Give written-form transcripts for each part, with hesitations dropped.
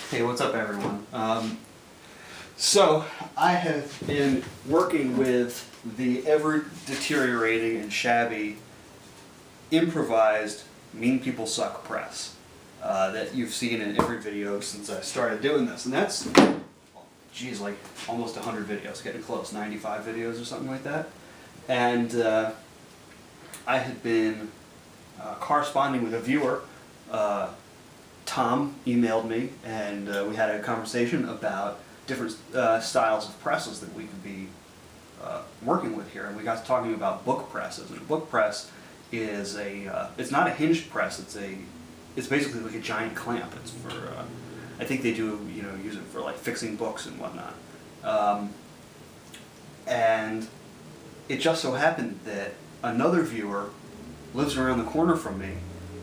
Hey, what's up, everyone? So I have been working with the ever-deteriorating and shabby improvised Mean People Suck press that you've seen in every video since I started doing this. And that's, geez, like almost 100 videos, getting close, 95 videos or something like that. And I had been corresponding with a viewer. Tom emailed me, and we had a conversation about different styles of presses that we could be working with here. And we got to talking about book presses. And a book press is it's not a hinged press. It's basically like a giant clamp. It's for I think they do use it for like fixing books and whatnot. And it just so happened that another viewer lives around the corner from me.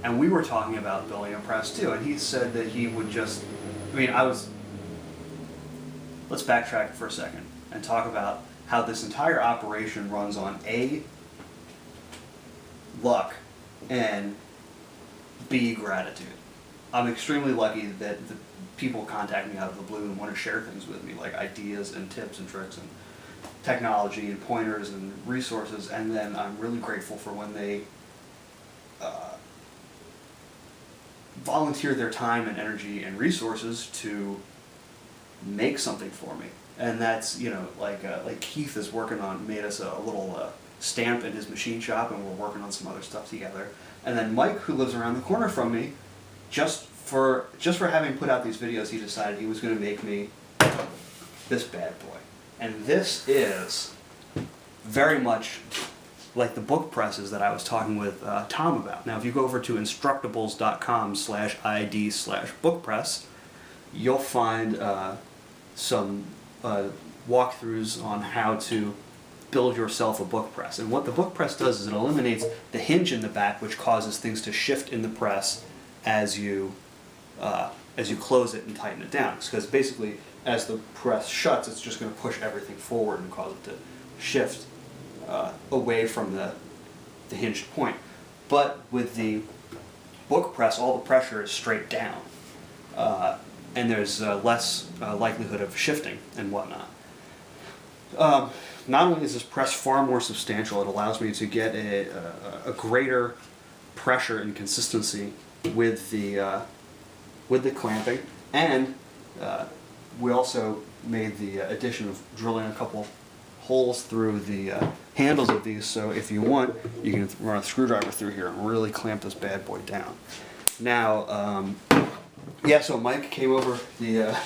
And we were talking about building a press too, and he said that he would just, let's backtrack for a second and talk about how this entire operation runs on A, luck, and B, gratitude. I'm extremely lucky that the people contact me out of the blue and want to share things with me, like ideas and tips and tricks and technology and pointers and resources, and then I'm really grateful for when they volunteer their time and energy and resources to make something for me. And that's, like Keith is made us a little stamp in his machine shop, and we're working on some other stuff together. And then Mike, who lives around the corner from me, just for having put out these videos, he decided he was going to make me this bad boy. And this is very much like the book presses that I was talking with Tom about. Now, if you go over to instructables.com/id/bookpress, you'll find some walkthroughs on how to build yourself a book press. And what the book press does is it eliminates the hinge in the back, which causes things to shift in the press as you close it and tighten it down. Because basically, as the press shuts, it's just going to push everything forward and cause it to shift away from the hinged point. But with the book press, all the pressure is straight down, and there's less likelihood of shifting and whatnot. Not only is this press far more substantial, it allows me to get a greater pressure and consistency with the clamping, and we also made the addition of drilling a couple holes through the handles of these, so if you want, you can run a screwdriver through here and really clamp this bad boy down. Now, so Mike came over the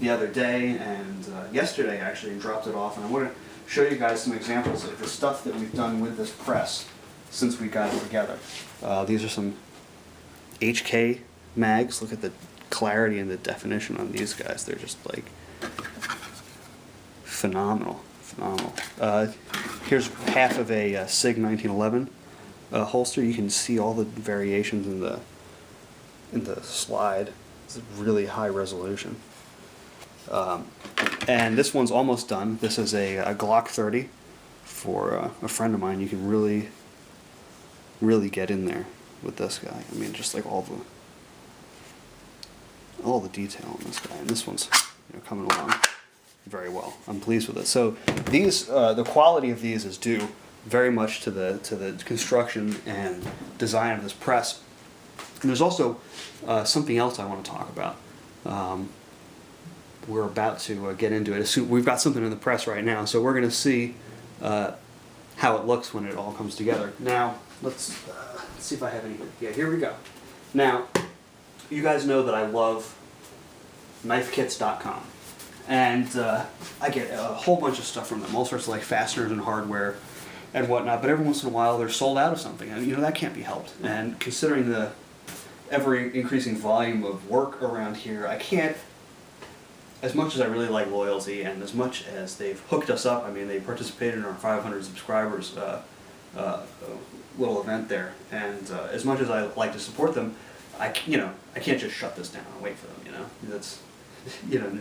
other day, and yesterday actually, and dropped it off, and I want to show you guys some examples of the stuff that we've done with this press since we got it together. These are some HK mags. Look at the clarity and the definition on these guys. They're just like phenomenal. Here's half of a SIG 1911 holster. You can see all the variations in the slide. It's really high resolution. And this one's almost done. This is a Glock 30 for a friend of mine. You can really get in there with this guy. Just like all the detail on this guy. And this one's coming along very well. I'm pleased with it. So these, the quality of these is due very much to the construction and design of this press. And there's also something else I want to talk about. We're about to get into it. We've got something in the press right now, so we're going to see how it looks when it all comes together. Now, let's see if I have any. Yeah, here we go. Now, you guys know that I love knifekits.com. And I get a whole bunch of stuff from them, all sorts of like fasteners and hardware and whatnot, but every once in a while they're sold out of something, and that can't be helped. And considering the ever-increasing volume of work around here, I can't, as much as I really like loyalty, and as much as they've hooked us up, they participated in our 500 subscribers little event there, and as much as I like to support them, I can't just shut this down and wait for them, That's...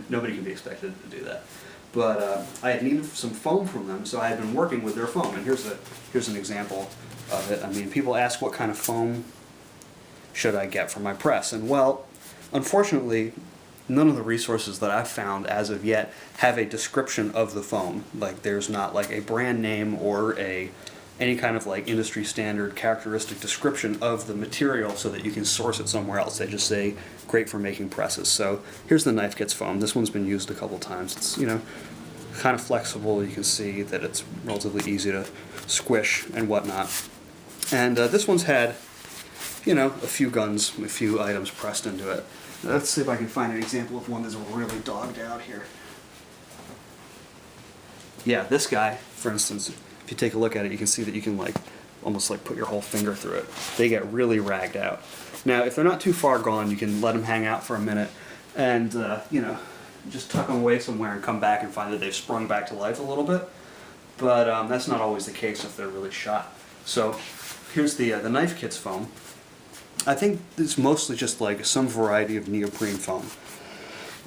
nobody can be expected to do that. But I had needed some foam from them, so I had been working with their foam. And here's an example of it. People ask what kind of foam should I get for my press. And well, unfortunately, none of the resources that I've found as of yet have a description of the foam. Like there's not like a brand name or any kind of like industry standard characteristic description of the material so that you can source it somewhere else. They just say great for making presses. So here's the knife kits foam. This one's been used a couple times. It's, you know, kind of flexible. You can see that it's relatively easy to squish and whatnot. And this one's had, you know, a few guns, a few items pressed into it. Let's see if I can find an example of one that's really dogged out here. Yeah, this guy, for instance, if you take a look at it, you can see that you can like almost like put your whole finger through it. They get really ragged out. Now, if they're not too far gone, you can let them hang out for a minute and, you know, just tuck them away somewhere and come back and find that they've sprung back to life a little bit. But that's not always the case if they're really shot. So here's the knife kits foam. I think it's mostly just like some variety of neoprene foam.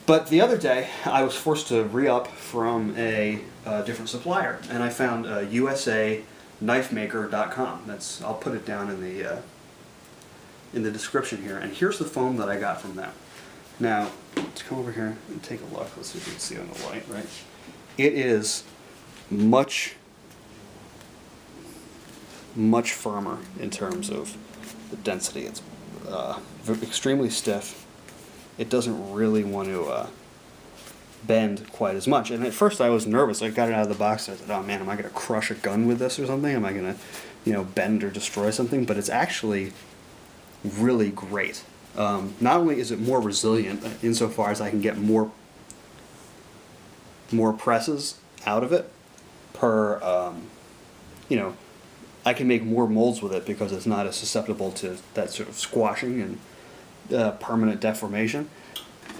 But the other day, I was forced to re-up from a different supplier, and I found usa.knifemaker.com. I'll put it down in the description here. And here's the foam that I got from them. Now, let's come over here and take a look. Let's see if you can see it on the light, right? It is much firmer in terms of the density. It's extremely stiff. It doesn't really want to bend quite as much. And at first I was nervous. I got it out of the box. I said, oh man, am I going to crush a gun with this or something? Am I going to, you know, bend or destroy something? But it's actually really great. Not only is it more resilient insofar as I can get more presses out of it per, you know, I can make more molds with it because it's not as susceptible to that sort of squashing and permanent deformation.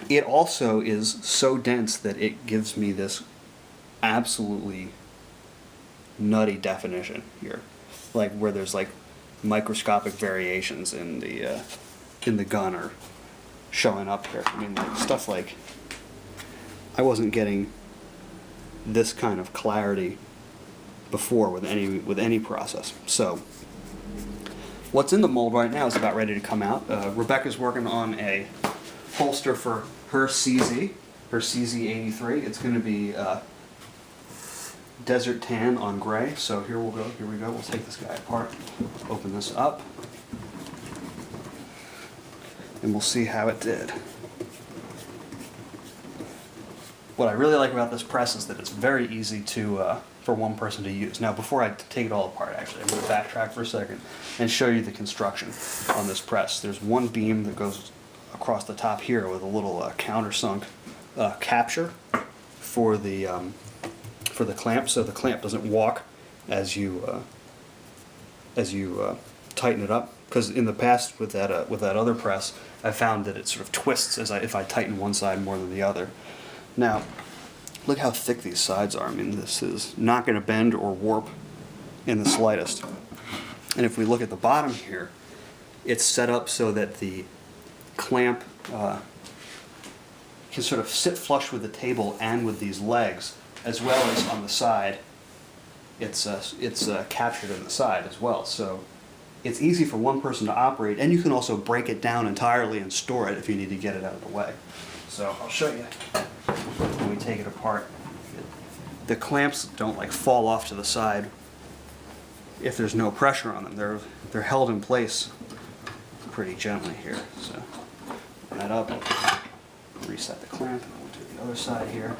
It also is so dense that it gives me this absolutely nutty definition here, like where there's like microscopic variations in the gun are showing up here. I mean, like, stuff like I wasn't getting this kind of clarity before with any process. So what's in the mold right now is about ready to come out. Rebecca's working on a holster for her CZ83. It's going to be desert tan on gray. So here we go. We'll take this guy apart, open this up, and we'll see how it did. What I really like about this press is that it's very easy to for one person to use. Now, before I take it all apart, actually, I'm going to backtrack for a second and show you the construction on this press. There's one beam that goes across the top here with a little countersunk capture for the clamp, so the clamp doesn't walk as you tighten it up. Because in the past with that other press, I found that it sort of twists if I tighten one side more than the other. Now, look how thick these sides are. I mean, this is not going to bend or warp in the slightest. And if we look at the bottom here, it's set up so that the clamp can sort of sit flush with the table and with these legs, as well as on the side. It's captured in the side as well. So it's easy for one person to operate, and you can also break it down entirely and store it if you need to get it out of the way. So I'll show you when we take it apart. The clamps don't like fall off to the side if there's no pressure on them. They're held in place pretty gently here. So open that up, reset the clamp, and we'll do the other side here.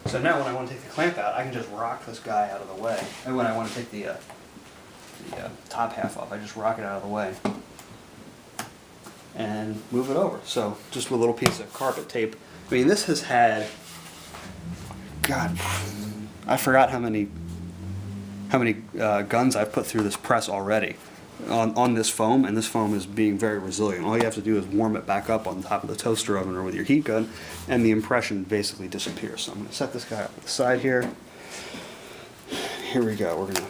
So now when I want to take the clamp out, I can just rock this guy out of the way. And when I want to take the top half off, I just rock it out of the way and move it over. So just with a little piece of carpet tape. I mean, this has had, God, I forgot how many guns I've put through this press already on this foam, and this foam is being very resilient. All you have to do is warm it back up on top of the toaster oven or with your heat gun, and the impression basically disappears. So I'm going to set this guy up to the side here. Here we go. We're going to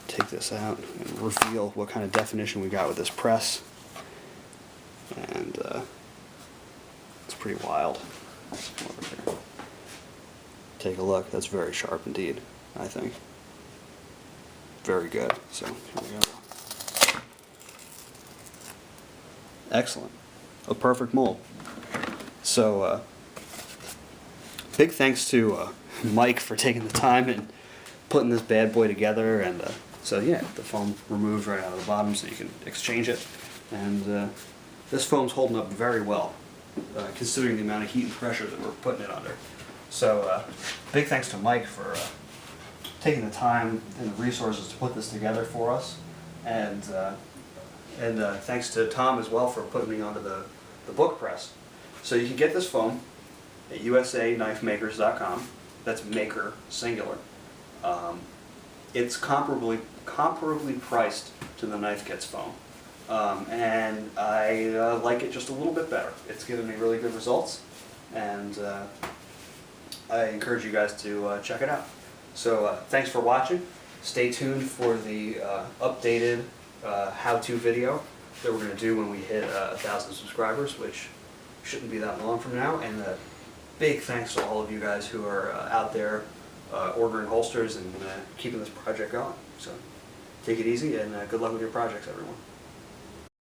take this out and reveal what kind of definition we got with this press. And it's pretty wild. take a look. That's very sharp indeed, I think. Very good. So here we go. Excellent. A perfect mold. So big thanks to Mike for taking the time and putting this bad boy together. And so yeah, the foam removed right out of the bottom so you can exchange it. And this foam's holding up very well, considering the amount of heat and pressure that we're putting it under. So big thanks to Mike for taking the time and the resources to put this together for us, and thanks to Tom as well for putting me onto the book press. So you can get this foam at usa.knifemakers.com. That's maker singular. It's comparably priced to the Knife Kits foam, and I like it just a little bit better. It's given me really good results, and I encourage you guys to check it out. So thanks for watching. Stay tuned for the updated how-to video that we're going to do when we hit 1,000 subscribers, which shouldn't be that long from now. And big thanks to all of you guys who are out there ordering holsters and keeping this project going. So take it easy, and good luck with your projects, everyone.